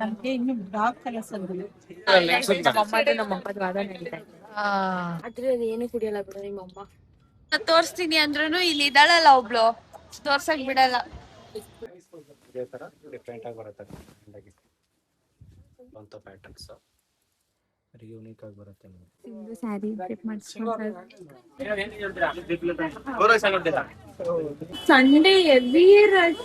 ನಮ್ಗೆ ಇನ್ನು dark colours ಅಲ್ಲಿ ನಮ್ಮಪ್ಪದ ವಾದ ನಡೀತಾ ಇದೆ. ಆದ್ರೆ ಏನು ಕುಡಿಯಲ್ಲ ಬಿಡು ನಿಮ್ಮಮ್ಮ. ತೋರ್ಸ್ತೀನಿ ಅಂದ್ರೂ ಇಲ್ಲಿ ಇದ್ದಾಳಲ್ಲ ಒಬ್ಳು ತೋರ್ಸಕ್ ಬಿಡಲ್ಲ. ಇದೇ ತರ ಡಿಫ್ರೆಂಟ್ ಆಗಿ ಬರುತ್ತೆ ಅಂತ ಪ್ಯಾಟರ್ನ್ಸ್ ಯೂನಿಕ್ ಆಗಿ ಬರುತ್ತೆ. Sari Sunday heavy rush.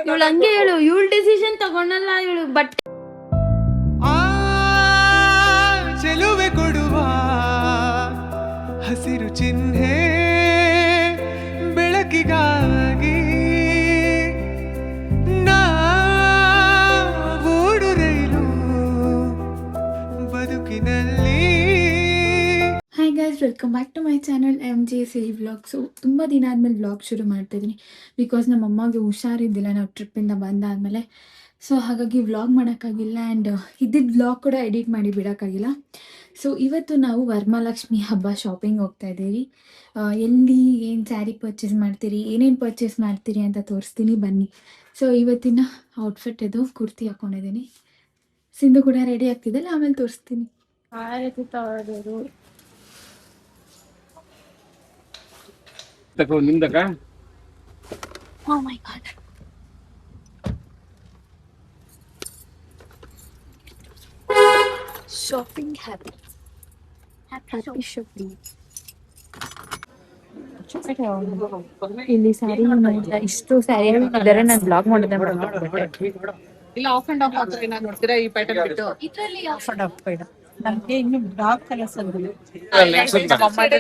ಇವಳು ಹಂಗೆ ಹೇಳು, ಇವಳು ಡಿಸಿಷನ್ ತಗೊಂಡಲ್ಲ ಇವಳು. ಬಟ್ ಚೆಲುವೆ ಕೊಡುವ ಹಸಿರು ಚಿಹ್ನೆ ಬೆಳಕಿಗಾಗಿ ನಾವೋಡು ರೈಲು ಬದುಕಿನಲ್ಲಿ. Hi guys, welcome back to my channel MJC vlog. So ತುಂಬ ದಿನ ಆದಮೇಲೆ ವ್ಲಾಗ್ ಶುರು ಮಾಡ್ತಾಯಿದ್ದೀನಿ ಬಿಕಾಸ್ ನಮ್ಮ ಅಮ್ಮಗೆ ಹುಷಾರಿದ್ದಿಲ್ಲ ನಾವು ಟ್ರಿಪ್ಪಿಂದ ಬಂದಾದಮೇಲೆ. ಸೊ ಹಾಗಾಗಿ ವ್ಲಾಗ್ ಮಾಡೋಕ್ಕಾಗಿಲ್ಲ ಆ್ಯಂಡ್ ಇದ್ದಿದ್ದು ವ್ಲಾಗ್ ಕೂಡ ಎಡಿಟ್ ಮಾಡಿ ಬಿಡೋಕ್ಕಾಗಿಲ್ಲ. ಸೊ ಇವತ್ತು ನಾವು ವರಮಹಾಲಕ್ಷ್ಮಿ ಹಬ್ಬ ಶಾಪಿಂಗ್ ಹೋಗ್ತಾ ಇದ್ದೀವಿ. ಎಲ್ಲಿ ಏನು ಸ್ಯಾರಿ ಪರ್ಚೇಸ್ ಮಾಡ್ತೀರಿ, ಏನೇನು ಪರ್ಚೇಸ್ ಮಾಡ್ತೀರಿ ಅಂತ ತೋರಿಸ್ತೀನಿ ಬನ್ನಿ. ಸೊ ಇವತ್ತಿನ ಔಟ್ಫಿಟ್ ಇದು ಕುರ್ತಿ ಹಾಕ್ಕೊಂಡಿದ್ದೀನಿ. ಸಿಂಧು ಕೂಡ ರೆಡಿ ಆಗ್ತಿದ್ದಲ್ಲ, ಆಮೇಲೆ ತೋರಿಸ್ತೀನಿ. Oh my god. Shopping happy. Happy shopping. ಇಲ್ಲಿ ಸ್ಯಾರಿ ನೋಡಿದ ಇಷ್ಟು ಸ್ಯಾರಿ ಇದ್ದಾರೆ. ನಾನು ಬ್ಲಾಗ್ ಮಾಡಿದೆ ಇಲ್ಲ ಆಫ್ ಅಂಡ್ ಆಫ್ ಹಾಕ್ತಾರೆ. ನಾನು ನೋಡ್ತೀರಾ ಈ ಪ್ಯಾಟರ್ನ್ ಬಿಟ್ಟು ಇದರಲ್ಲಿ ಆಫ್ ಅಂಡ್ ಆಫ್ ಬೇಡ. ನಮ್ಗೆ ಇನ್ನು ಡಾರ್ಕ್ ಕಲರ್ಸ್ ಅಲ್ಲಿ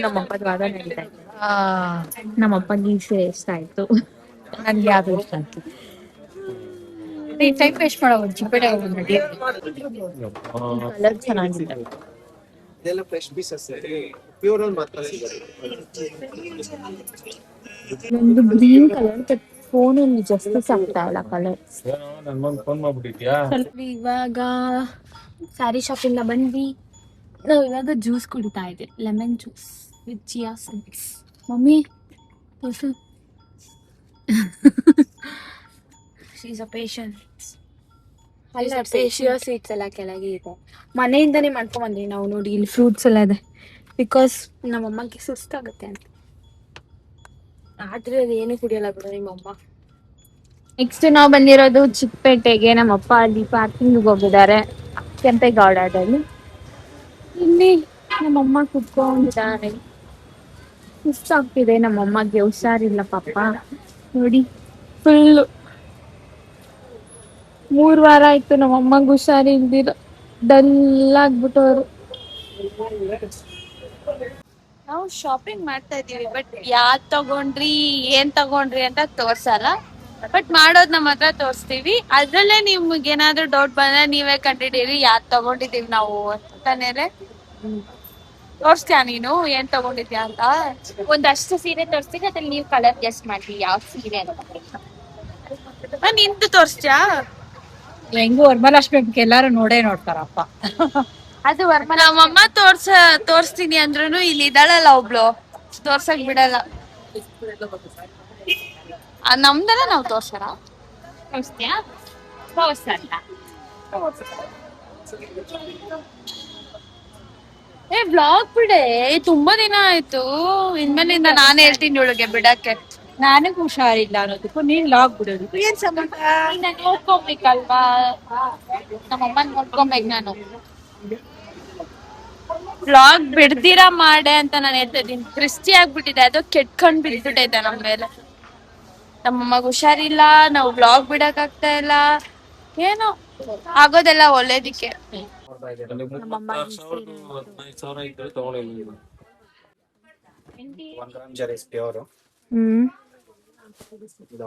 ನಮ್ಮಪ್ಪದ ವಾದ ನಡೀತಾ ಇದೆ. ನಮ್ಮಪ್ಪಗೆ ಈ ಸೀರೆ ಇಷ್ಟ ಆಯ್ತು, ನನ್ಗೆ ಯಾವ್ದು ಇಷ್ಟ ಅಂತ ಟೈಮ್ ವೇಸ್ಟ್ ಮಾಡೋದು. ಚಿಪ್ಪೇಟೆ ಹೋಗಿ ಕಲರ್ ಚೆನ್ನಾಗಿದೆ. ಇದೆಲ್ಲ ಫ್ರೆಶ್ ಪೀಸಸ್ ಪ್ಯೂರ್ ಅಲ್ಲಿ ಮಾತ್ರ ಸಿಗುತ್ತೆ. ಒಂದು ಗ್ರೀನ್ ಕಲರ್ ಬಟ್ ಫೋನಲ್ಲಿ ಜಸ್ಟಿಸ್ ಆಗ್ತಾ ಇಲ್ಲ ಕಲರ್. ಇವಾಗ ಸ್ಯಾರಿ ಶಾಪಿಂದ ಬಂದ್ವಿ. ನಾವು ಇವಾಗ ಜ್ಯೂಸ್ ಕುಡಿತಾ ಇದ್ದೆ, lemon juice with chia seeds. Mummy ತೋರ್ಸು. She's a patient. ಅಲ್ಲ, ಚಿಯಾ ಸೀಡ್ಸ್ ಎಲ್ಲ ಕೆಳಗೆ ಇದೆ. ಮನೆಯಿಂದನೇ ಮಾಡ್ಕೊಂಡ್ಬಂದ್ವಿ ನಾವು. ನೋಡಿ ಇಲ್ಲಿ ಫ್ರೂಟ್ಸ್ ಎಲ್ಲ ಇದೆ ಬಿಕಾಸ್ ನಮ್ಮಮ್ಮಗೆ ಸುಸ್ತಾಗುತ್ತೆ ಅಂತ. ಆದ್ರೆ ಏನು ಕುಡಿಯಲ್ಲ ಬಿಡು ನಿಮ್ಮಮ್ಮ. ನೆಕ್ಸ್ಟ್ ನಾವು ಬಂದಿರೋದು ಚಿಕ್ಕಪೇಟೆಗೆ. ನಮ್ಮಪ್ಪ ಅಲ್ಲಿ ಪಾರ್ಕಿಂಗ್ ಹೋಗಿದ್ದಾರೆ ಕೆಂಪೇಗೌಡದಲ್ಲಿ. ಇಲ್ಲಿ ನಮ್ಮಮ್ಮ ಕುತ್ಕೊಂಡಿದ್ದಾರೆ. ಸುಸ್ತಾಗ್ತಿದೆ ನಮ್ಮಮ್ಮಗೆ, ಹುಷಾರಿಲ್ಲ ಪಾಪ. ನೋಡಿ ಫುಲ್ 3 ವಾರ ಆಯ್ತು ನಮ್ಮಮ್ಮಗೆ ಹುಷಾರಿಲ್ದಿರ, ಡಲ್ ಆಗ್ಬಿಟ್ಟವ್ರು. ನಾವು ಶಾಪಿಂಗ್ ಮಾಡ್ತಾ ಇದೀವಿ ಬಟ್ ಯಾವ್ದ್ ತಗೊಂಡ್ರಿ ಏನ್ ತಗೊಂಡ್ರಿ ಅಂತ ತೋರ್ಸಲ್ಲ. ಬಟ್ ಮಾಡೋದ್ ನಮ್ಮ ಹತ್ರ ತೋರಿಸ್ತೀವಿ. ಅದ್ರಲ್ಲೇ ನಿಮ್ಗೆ ಏನಾದ್ರು ಡೌಟ್ ಬಂದ್ರೆ ನೀವೇ ಕಂಡಿಡೀರಿ ಯಾವ್ದ್ ತಗೊಂಡಿದೀವಿ ನಾವು ಅಂತಾನೇಲೆ. ತೋರ್ಸ್ತೀಯ ನೀನು ಏನ್ ತಗೊಂಡಿದ್ಯಾ ಅಂತ? ಒಂದಷ್ಟು ಸೀರೆ ತೋರಿಸ್ತೀನಿ, ಅದ್ರಲ್ಲಿ ನೀವು ಕಲರ್ ಗೆಸ್ಟ್ ಮಾಡ್ತೀವಿ ಯಾವ ಸೀರೆ ಅಂತ. ನಿಂದು ತೋರಿಸ್ತೀಯಾ? ಹೆಂಗು ವರಮಹಾಲಕ್ಷ್ಮಿ ಹಬ್ಬಕ್ಕೆ ಎಲ್ಲಾರು ನೋಡೇ ನೋಡ್ತಾರಪ್ಪ. ಅದು ನಮ್ಮಮ್ಮ ತೋರಿಸ್ತೀನಿ ಅಂದ್ರೂ ಇಲ್ಲಿ ಇದ್ದಾಳಲ್ಲ ಒಬ್ಳು ತೋರ್ಸಕ್ ಬಿಡಲ್ಲ. ನಮ್ದೆಲ್ಲ ನಾವು ತೋರ್ಸಲ್ಲ. ತೋರಿಸ್ತೀಯಾ? ತೋರ್ಸಲ್ಲ. ಬ್ಲಾಗ್ ಬಿಡೆ, ತುಂಬಾ ದಿನ ಆಯ್ತು. ಇನ್ಮೇಲಿಂದ ನಾನು ಹೇಳ್ತೀನಿ ಇವಳಿಗೆ ಬಿಡಕ್ಕೆ. ನನಗ್ ಹುಷಾರಿಲ್ಲ ಅನ್ನೋದಕ್ಕೂ ನೀನ್ ಲಾಗ್ ಬಿಡೋದಕ್ಕೂ ಏನ್ ಸಂಬಂಧ? ನೋಡ್ಕೊಬೇಕಲ್ವಾ, ನಮ್ಮಮ್ಮ ನೋಡ್ಕೊಬೇಕು. ನಾನು ಬ್ಲಾಗ್ ಬಿಡ್ದಿರಾ ಮಾಡೆ ಅಂತ ನಾನು ಹೇಳ್ತಾ ಇದ್ದೀನಿ. ಕ್ರಿಸ್ಟಿ ಆಗ್ಬಿಟ್ಟಿದೆ, ಅದು ಕೆಟ್ಕೊಂಡ್ ಬಿದ್ಬಿಟ್ಟೈತೆ ನಮ್ಮ ಮೇಲೆ. ನಮ್ಮಮ್ಮಗ್ ಹುಷಾರಿಲ್ಲ, ನಾವು ಬ್ಲಾಗ್ ಬಿಡಕ್ ಆಗ್ತಾ ಇಲ್ಲ. ಏನೋ ಆಗೋದೆಲ್ಲ ಒಳ್ಳೇದಿಕ್ಕೆ. ಪ್ಯೂರ್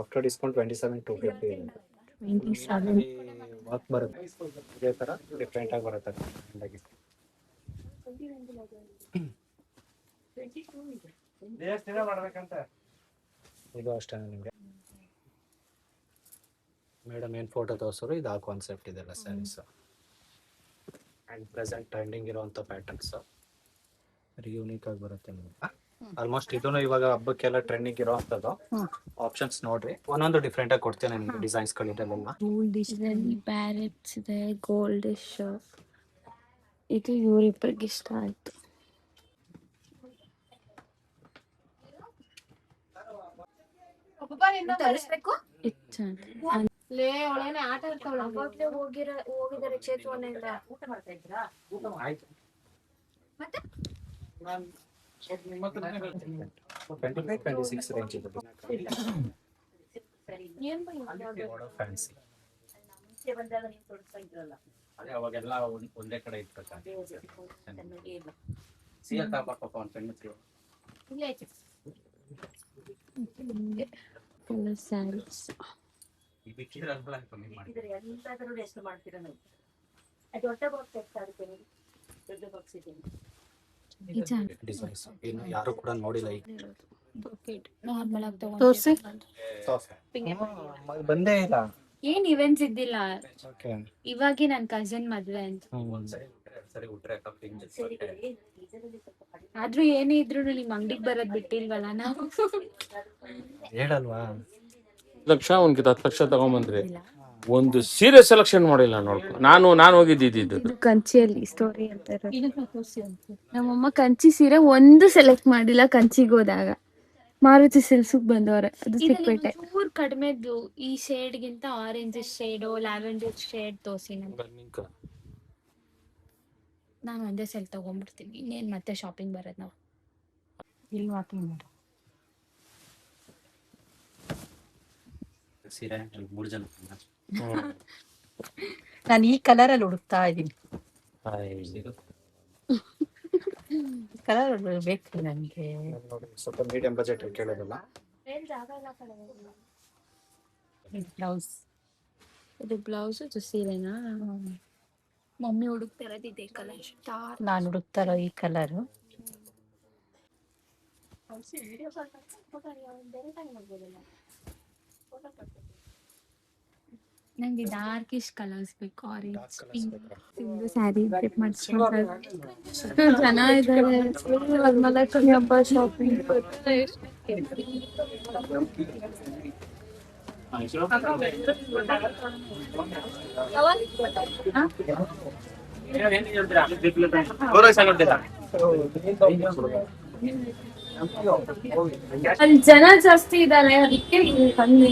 ಆಫ್ಟರ್ ಡಿಸ್ಕೌಂಟ್ 27,250 ವರ್ಕ್ ಬರುತ್ತೆ. ಇದೇ ತರ ಡಿಫ್ರೆಂಟ್ ಆಗಿ ಬರುತ್ತೆ. ಇದು ಅಷ್ಟೇ ನಿಮಗೆ ಮೇಡಮ್ ಏನು ಫೋಟೋ ತೋರಿಸೋರು ಇದು ಆ ಕಾನ್ಸೆಪ್ಟ್ ಇದೆಲ್ಲ ಸ್ಯಾರೀಸ್ ಆ್ಯಂಡ್ ಪ್ರೆಸೆಂಟ್ ಟ್ರೆಂಡಿಂಗ್ ಇರೋವಂಥ ಪ್ಯಾಟರ್ನ್ಸ್ ಯೂನಿಕ್ ಆಗಿ ಬರುತ್ತೆ ನಿಮಗೆ. ಆಲ್ಮೋಸ್ಟ್ ಇದನ್ನು ಇವಾಗ ಹಬ್ಬಕ್ಕೆಲ್ಲ ಟ್ರೆಂಡಿಂಗ್ ಇರೋವಂಥದ್ದು ಆಪ್ಷನ್ಸ್ ನೋಡ್ರಿ. ಒಂದೊಂದು ಡಿಫ್ರೆಂಟ್ ಆಗಿ ಕೊಡ್ತೇನೆ ನಿಮ್ಗೆ ಡಿಸೈನ್ಸ್ ಗಳಿದೆಲ್ಲ. ಇದರಲ್ಲಿ ಪ್ಯಾರೆಟ್ಸ್ ಇದೆ, ಗೋಲ್ಡಿಶ್. ಇದು ಇವರಿಬ್ಬರಿಗೆ ಇಷ್ಟ ಆಯ್ತು. ಹೋಗಿದ್ದಾರೆ ಚೇತುವನೆಯಿಂದ. ಮತ್ತೆ 25-26 ರೇಂಜ್ ಇದೆ. ಫ್ಯಾನ್ಸಿ ಅದೇ ಅವಾಗೆಲ್ಲ ಒಂದೇ ಕಡೆ ಇರ್ತದೆ. ಸಿಎಲ್ ತಾಪಾಪ ಒಂದು ಪೆನ್ ಸ್ಯಾರೀಸ್. ಡಿಸೈನ್ಸ್ ಇನ್ನು ಯಾರು ಕೂಡ ನೋಡಿಲ್ಲ ಈಗ. ನಾರ್ಮಲ್ ಆಗಿ ತೋರ್ಸಿ. ಬಂದೇ ಇಲ್ಲ. ಏನ್ ಇವೆಂಟ್ಸ್ ಇದ್ದಿಲ್ಲ. ಓಕೆ ಇವಾಗೆ ನನ್ ಕಸಿನ್ ಮದ್ವೆ ಅಂತ. ಸರಿ ಉಟ್ರೆ ಆದ್ರೂ ಏನೇ ಇದ್ರು ನಿಮ್ ಅಂಗಡಿಗೆ ಬರೋದ್ ಬಿಟ್ಟಿಲ್ವಲ್ಲ ನಾವು. ಹೇಳಲ್ವಾ 1 ಲಕ್ಷ ಒಂದ್ಕಿಂತ 10 ಲಕ್ಷ ತಗೊಂಬಂದ್ರಿ. ಒಂದು ಸೀರೆ ಸೆಲೆಕ್ಷನ್ ಮಾಡಿಲ್ಲ ನೋಡ್ಕೊ. ನಾನು ಹೋಗಿದ್ದು ಇದು ಕಂಚಿಯಲ್ಲಿ ಸ್ಟೋರಿ ಅಂತ ನಮ್ಮಮ್ಮ ಕಂಚಿ ಸೀರೆ ಒಂದು ಸೆಲೆಕ್ಟ್ ಮಾಡಿಲ್ಲ. ಕಂಚಿಗೆ ಹೋದಾಗ ಮಾರುತಿ ಸಿಲ್ಕ್ಸ್ ಬಂದವ್ರೆ. ಅದು ಸಿಕ್ಬಿಟ್ಟೆ. ಚೂರ್ ಕಡಿಮೆದು ಈ ಶೇಡ್ ಗಿಂತ ಆರೆಂಜ್ ಶೇಡ್, ಲ್ಯಾವೆಂಡರ್ ಶೇಡ್ ತೋರಿಸಿ. ನಾನು ಒಂದೇ ಸೆಲ್ ತಗೊಂಡ್ಬಿಡ್ತೀನಿ. ಇನ್ನೇನ್ ಮತ್ತೆ ಶಾಪಿಂಗ್ ಬರೋದು ನಾವು. ಇಲ್ಲಿ ಮಾತಾಡಿ ಸೀರೆ 3 ಜನ. ನಾನು ಈ ಕಲರ್ ಅಲ್ಲಿ ಹುಡುಕ್ತಾ ಇದ್ದೀನಿ. ಕಲರ್ ಬೇಕು ನನಗೆ. ಸ್ವಲ್ಪ ಮೀಡಿಯಂ ಬಜೆಟ್ ಕೇಳೋದಲ್ಲ. ಬ್ಲೌಸ್, ಇದು ಬ್ಲೌಸ್, ಇದು ಸೀರೆನಾ? ಮಮ್ಮಿ ಹುಡುಕ್ತಾ ಇರೋದು ಇದೇ ಕಲರ್. ನಾನು ಹುಡುಕ್ತಾ ಇರೋ ಈ ಕಲರು. ನಂಗೆ ಡಾರ್ಕಿಶ್ ಕಲರ್ಸ್ ಬೇಕು. Orange, pink. ಸಿಂಗಲ್ ಸ್ಯಾರಿ ಮಾಡಿಸ್ಕೊಂಡ್ರೆ ಚೆನ್ನಾಗಿದ್ದಾರೆ. ಮಲಕಿ ಹಬ್ಬ ಶಾಪಿಂಗ್. ಅಲ್ಲಿ ಜನ ಜಾಸ್ತಿ ಇದ್ದಾರೆ, ಅದಕ್ಕೆ ಬಂದು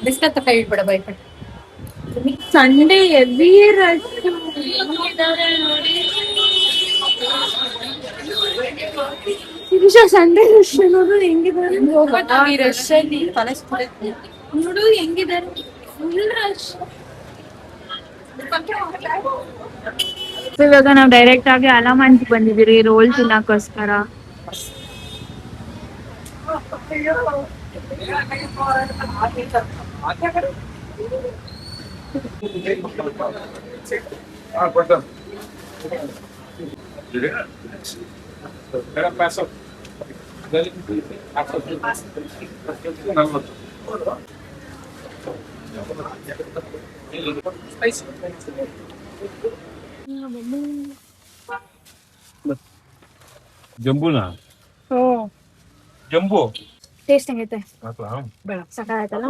ಬಿಸ್ಕತ್ ಕೈ ಇಡ್ಬೇಡ ಬೈಪಟ್. ಸಂಡೇ ಹೆವಿ ರಶ್ ಇದ್ದಾರೆ ನೋಡಿ. ಸಂಡೇ ರಶ್ ನೋಡು ಹೆಂಗಿದ್ದಾರೆ. ಈ ರಶ್ ಅಲ್ಲಿ ತಲೆ ಸುತ್ತೈತೆ. ನೋಡು ಹೆಂಗಿದ್ದಾರೆ, ಫುಲ್ ರಶ್. ಇವಾಗ ನಾವು ಡೈರೆಕ್ಟ್ ಆಗಿ ಅಲಮಂಚ್ ಬಂದಿದ್ದೀರಿ ರೋಲ್ ತಿನ್ನಕ್ಕೋಸ್ಕರ. ಜಂಬೂನಾ? ಜಂಬೂ ಟೇಸ್ಟ್ ಹೆಂಗೈತೆ? ಸಕಾಯ್ತಲ್ಲ.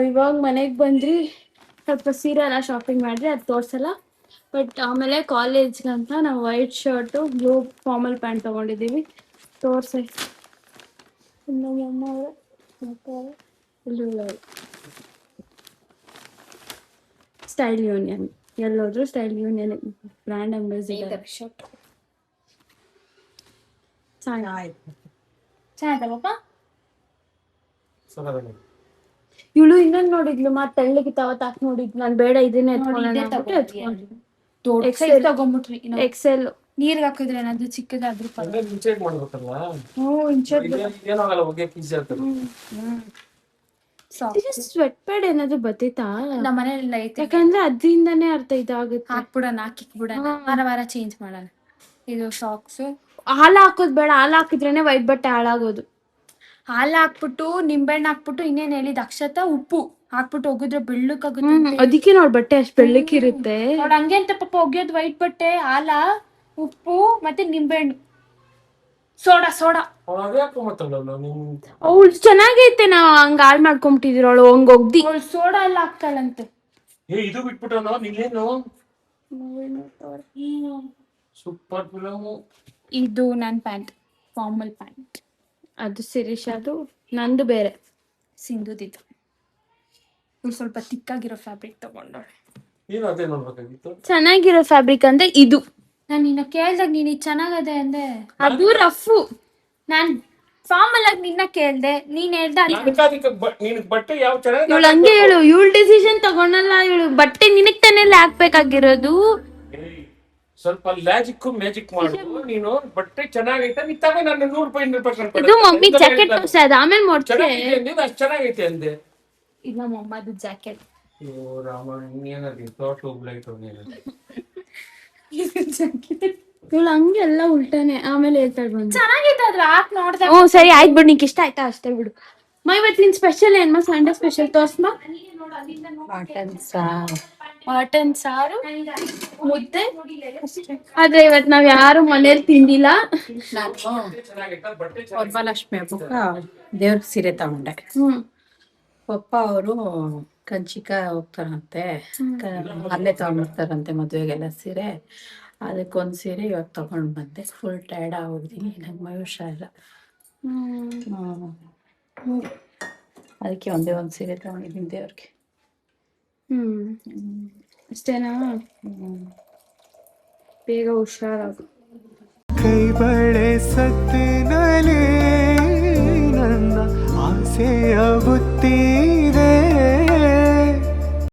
ಇವಾಗ ಮನೆಗೆ ಬಂದ್ರಿ, ಸ್ವಲ್ಪ ಸೀರೆ ಎಲ್ಲ ಶಾಪಿಂಗ್ ಮಾಡಿದ್ರೆ ಅದು ತೋರ್ಸಲ್ಲ. ಬಟ್ ಆಮೇಲೆ ಕಾಲೇಜ್ಗಂತ ನಾವು white shirt, blue formal pant ತೊಗೊಂಡಿದ್ದೀವಿ. ತೋರ್ಸಿ. ಸ್ಟೈಲ್ ಯೂನಿಯನ್, ಎಲ್ಲೋದ್ರು ಸ್ಟೈಲ್ ಯೂನಿಯನ್ ಬ್ರ್ಯಾಂಡ್ ಅಂಬಾಸಿಡರ್. ಚೆನ್ನಾಯ್ತಲ್ಲಪ್ಪ. ಇವಳು ಇನ್ನೊಂದು ನೋಡಿದ್ಲು, ಮತ್ತೆ ತೆಳ್ಳಗಿತ್ತು. ಅವತ್ತು ಹಾಕಿ ನೋಡಿದ್ಲು. ನಾನು ಬೇಡ ಇದನ್ನೇ ತಗೊಂಡ್ಬಿಟ್ರಿ. ಎಕ್ಸೆಲ್ ನೀರ್ಗೆ ಹಾಕಿದ್ರೆ ಏನಾದ್ರು ಚಿಕ್ಕದಾದ್ರೂ ಸ್ವೆಟ್ ಪ್ಯಾಡ್ ಏನಾದ್ರು ಬತ್ತಿತಾ? ನಮ್ಮ ಮನೇಲಿ ಐತೆ. ಯಾಕಂದ್ರೆ ಅದ್ರಿಂದಾನೇ ಅರ್ಥ ಇದಾಗುತ್ತೆ. ಹಾಕ್ಬಿಡೋಣ, ಹಾಕಿಕ್ಬಿಡೋಣ, ವಾರ ವಾರ ಚೇಂಜ್ ಮಾಡೋಣ. ಇದು ಸಾಕ್ಸ್. ಹಾಲು ಹಾಕೋದ್ ಬೇಡ. ಹಾಲು ಹಾಕಿದ್ರೇನೆ ವೈಟ್ ಬಟ್ಟೆ ಹಾಳಾಗೋದು. ಹಾಲು ಹಾಕ್ಬಿಟ್ಟು ನಿಂಬೆಹಣ್ಣು ಹಾಕ್ಬಿಟ್ಟು ಇನ್ನೇನ್ ಹೇಳಿದ ಅಕ್ಷತಾ ಉಪ್ಪು ಹಾಕ್ಬಿಟ್ಟು ಒಗಿದ್ರೆ ಬೆಳ್ಳಕ್ಕಾಗುತ್ತೆ. ಅದಕ್ಕೆ ನೋಡ್ ಬಟ್ಟೆ ಅಷ್ಟ್ ಬೆಳ್ಳಕ್ಕಿರುತ್ತೆ. ನೋಡ್ ಹಂಗೆ ಅಂತ ಪಾಪ ಒಗ್ಯೋದು ವೈಟ್ ಬಟ್ಟೆ. ಹಾಲ, ಉಪ್ಪು ಮತ್ತೆ ನಿಂಬೆಹಣ್ಣು, ಸೋಡಾ. ಅವಳು ಚೆನ್ನಾಗೈತೆ. ನಾವ್ ಹಂಗ ಹಾಳ್ ಮಾಡ್ಕೊಂಬಿಟ್ಟಿದಿರೋಳು ಹಂಗ ಒಗ್ದಿ. ಅವಳು ಸೋಡಾ ಎಲ್ಲ ಹಾಕ್ತಾಳಂತೆ. ಇದು ಬಿಟ್ಬಿಟ್ಟು ನೀನೇನು ಸೂಪರ್ ಫಿಲಮ್. ಇದು ನನ್ ಪ್ಯಾಂಟ್, ಫಾರ್ಮಲ್ ಪ್ಯಾಂಟ್. ಅದು ಶಿರೀಶ್, ಅದು ನಂದು ಬೇರೆ. ಸಿಂಧುದಿದ್ದು. ಇವ್ರು ಸ್ವಲ್ಪ ತಿಕ್ಕಾಗಿರೋ ಫ್ಯಾಬ್ರಿಕ್ ತಗೊಂಡೋಳೆ. ನೀನು ಅದೇ ನೋಡ್ಬೇಕಾಗಿತ್ತು. ಚೆನ್ನಾಗಿರೋ ಫ್ಯಾಬ್ರಿಕ್ ಅಂದ್ರೆ ಇದು. ನಾನು ನಿನ್ನ ಕೇಳ್ದಾಗ ನೀನ್ ಇದು ಚೆನ್ನಾಗದೆ ಅಂದೆ. ಅದು ರಫು. ನಾನ್ ಫಾರ್ಮಲ್ ಆಗಿ ನಿನ್ನ ಕೇಳ್ದೆ, ನೀನ್ ಹೇಳ್ದ ನಿನಗ್ ಬಟ್ಟೆ ಯಾವ ಚೆನ್ನಾಗಿ ಇವಳು ಹಂಗೆ ಹೇಳು. ಇವಳು ಡಿಸಿಷನ್ ತಗೊಂಡಲ್ಲ. ಇವಳು ಬಟ್ಟೆ ನಿನಗ್ ತಾನೇ ಹಾಕ್ಬೇಕಾಗಿರೋದು. ಸ್ವಲ್ಪ ಮ್ಯಾಜಿಕ್ ಮಾಡು. ನೀನು ಬಟ್ಟೆ ಚೆನ್ನಾಗೈತೆ ನೀ ತಗೋ. ನಾನು 100 ರೂಪಾಯಿ ಇದು ಮಮ್ಮಿ ಜಾಕೆಟ್ ತೋರ್ಸದ ಆಮೇಲೆ ಮಾಡ್ತೀನಿ. ಚೆನ್ನಾಗೈತೆ ಅಷ್ಟು ಚೆನ್ನಾಗೈತೆ ಅಂದೆ. ಇದು ನಮ್ಮ ಅಮ್ಮದು ಜಾಕೆಟ್. ಅಯ್ಯೋ ರಾಮ, ಇನ್ನೇನದಿ ತೋಟ ಹೋಗ್ಲಾಯ್ತು ನೀನು. ಇವಳು ಹಂಗೆ ಎಲ್ಲ ಉಲ್ಟಾನೆ. ಆಮೇಲೆ ಹೇಳ್ತಾಳೆ ಬಂದು ಚೆನ್ನಾಗೈತೆ ಅದ್ರ ಹಾಕ್ ನೋಡ್ದೆ. ಸರಿ ಆಯ್ತು ಬಿಡು. ನಿಂಗೆ ಇಷ್ಟ ಆಯ್ತಾ ಅಷ್ಟೇ ಬಿಡು. ಇವತ್ತಿನ ಸ್ಪೆಷಲ್ ಏನ್ಮ? ಸಂಡೇ ಸ್ಪೆಷಲ್ ತೋರ್ಸ್ಮ. ಮಟನ್ ಸಾರು, ಮುದ್ದೆ. ಆದ್ರೆ ಇವತ್ ನಾವ್ ಯಾರು ಮನೇಲಿ ತಿಂದಿಲ್ಲ. ವರಮಹಾಲಕ್ಷ್ಮಿ ಹಬ್ಬಕ್ಕ ದೇವ್ರ ಸೀರೆ ತಗೊಂಡೆ. ಪಪ್ಪ ಅವರು ಕಂಚಿಕ ಹೋಗ್ತಾರಂತೆ, ಅಲ್ಲೇ ತಗೊಂಡ್ಬರ್ತಾರಂತೆ ಮದ್ವೆಗೆಲ್ಲ ಸೀರೆ. ಅದಕ್ಕೊಂದು ಸೀರೆ ಇವಾಗ ತಗೊಂಡ್ ಬಂದೆ. ಫುಲ್ ಟೈರ್ಡ್ ಆಗೋಗಿದ್ದೀನಿ, ನಂಗೆ ಮೈ ಹುಷಾರಿಲ್ಲ. ಅದಕ್ಕೆ ಒಂದೇ ಒಂದು ಸೀರೆ ತಗೊಂಡಿದ್ದೀನಿ ದೇವ್ರಿಗೆ. ಅಷ್ಟೇನಾ? ಬೇಗ ಹುಷಾರಾಗು. ಕೈ ಬಳೆ ಸತ್ತಿನಲೇ ನನ್ನ ಆಸೆಯ